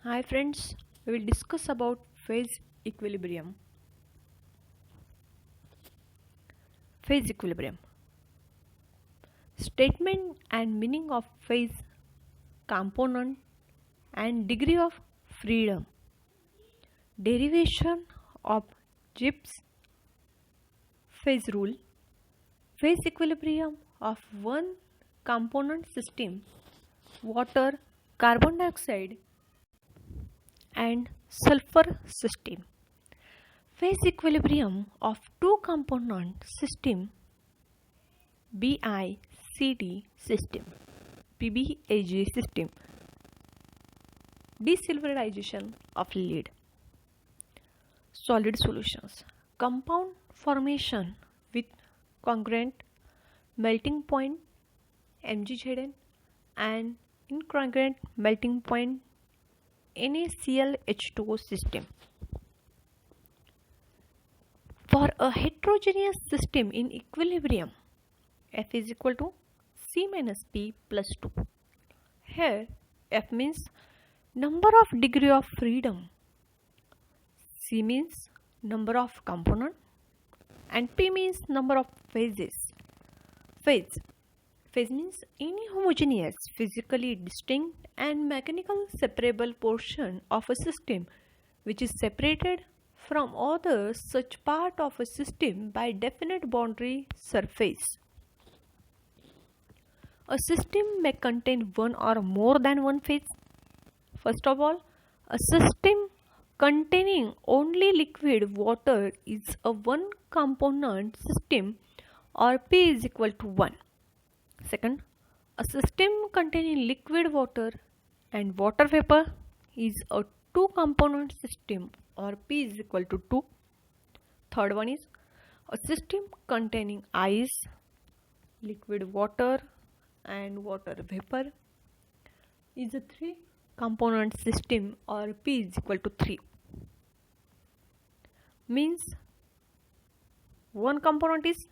Hi friends, we will discuss about phase equilibrium. Phase equilibrium. Statement and meaning of phase, component and degree of freedom. Derivation of Gibbs phase rule. Phase equilibrium of one component system, water, carbon dioxide and sulfur system. Phase equilibrium of two component system BICD system, PBAG system, desilverization of lead. Solid solutions, compound formation with congruent melting point MgZn and incongruent melting point NaClH2O system. For a heterogeneous system in equilibrium, F is equal to C minus P plus 2. Here F means number of degree of freedom, C means number of component and P means number of phases. Phase means any homogeneous, physically distinct and mechanical separable portion of a system which is separated from other such part of a system by definite boundary surface. A system may contain one or more than one phase. First of all, a system containing only liquid water is a one component system or P is equal to 1. Second, a system containing liquid water and water vapor is a two component system or P is equal to 2. Third one is a system containing ice, liquid water and water vapor is a three component system or P is equal to 3. Means one component is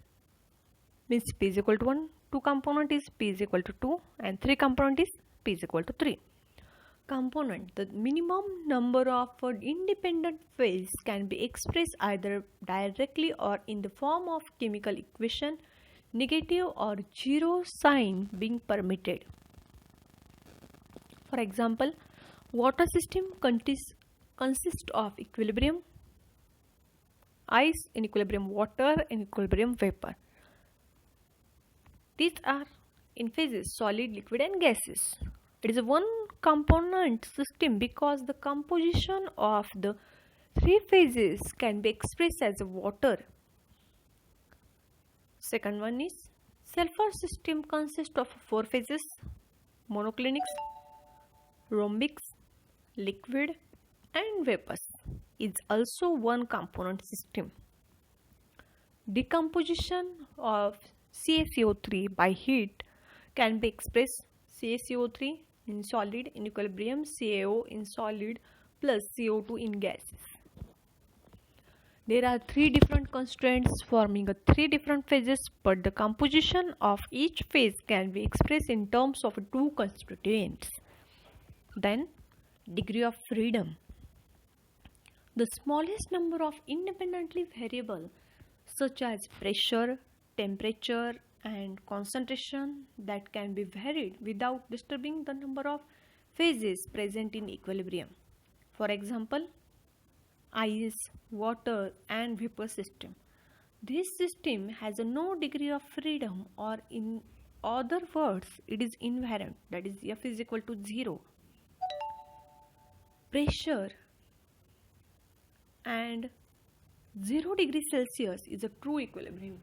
means P is equal to 1, two component is P is equal to 2 and three component is P is equal to 3. Component, the minimum number of independent phase can be expressed either directly or in the form of chemical equation, negative or zero sign being permitted. For example, water system consists of equilibrium ice, in equilibrium water, in equilibrium vapor. These are in phases solid, liquid and gases. It is a one component system because the composition of the three phases can be expressed as water. Second one is sulfur system consists of four phases: monoclinics, rhombics, liquid and vapors. Is also one component system. Decomposition of CaCO3 by heat can be expressed CaCO3 in solid in equilibrium, CaO in solid plus CO2 in gases. There are three different constraints forming three different phases, but the composition of each phase can be expressed in terms of two constituents. Then, degree of freedom. The smallest number of independently variable such as pressure, temperature and concentration that can be varied without disturbing the number of phases present in equilibrium. For example, ice, water and vapor system. This system has no degree of freedom, or in other words it is invariant, that is F is equal to 0. Pressure and 0 degree Celsius is a true equilibrium.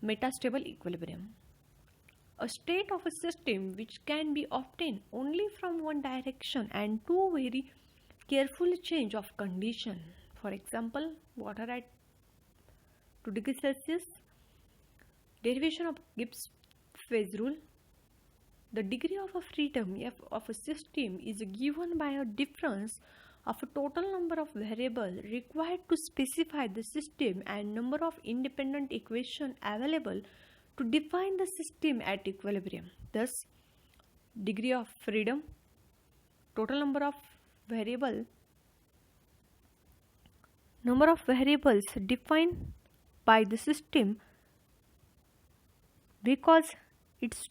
Metastable equilibrium. A state of a system which can be obtained only from one direction and two very careful change of condition. For example, water at 2 degrees Celsius. Derivation of Gibbs phase rule. The degree of a freedom F of a system is given by a difference of a total number of variables required to specify the system and number of independent equations available to define the system at equilibrium. Thus, degree of freedom total number of variables defined by the system because it's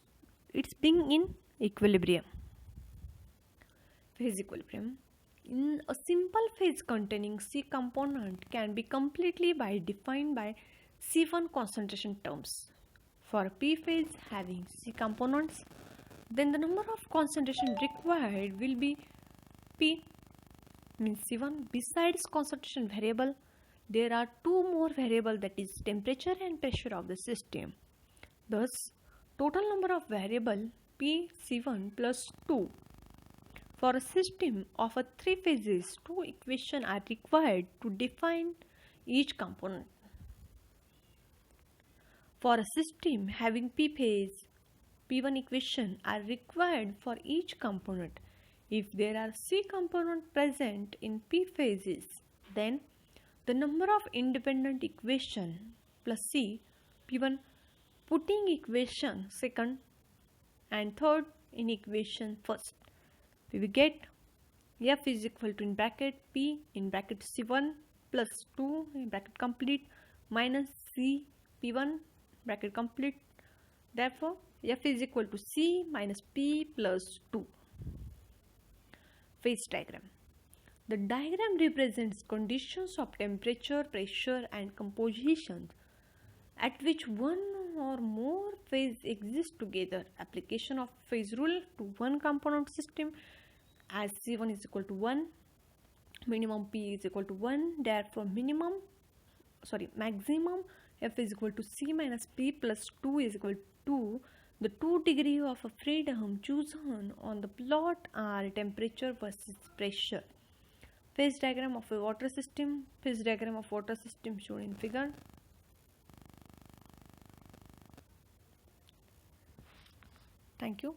being in equilibrium. Phase equilibrium. In a simple phase containing C component can be completely defined by C1 concentration terms. For P phase having C components, then the number of concentration required will be P means C1. Besides concentration variable, there are two more variables, that is temperature and pressure of the system. Thus, total number of variable P C1 plus 2. For a system of a three phases, two equations are required to define each component. For a system having P phase, P1 equation are required for each component. If there are C components present in P phases, then the number of independent equation plus C, P1 putting equation second and third in equation first. We will get F is equal to in bracket P in bracket C1 plus 2 in bracket complete minus C P1 bracket complete. Therefore, F is equal to C minus P plus 2. Phase diagram. The diagram represents conditions of temperature, pressure and composition at which one or more phase exist together. Application of phase rule to one component system as C1 is equal to 1, minimum P is equal to 1, therefore maximum F is equal to C minus P plus 2 is equal to the 2 degree of a freedom chosen on the plot are temperature versus pressure. Phase diagram of a water system. Phase diagram of water system shown in figure. Thank you.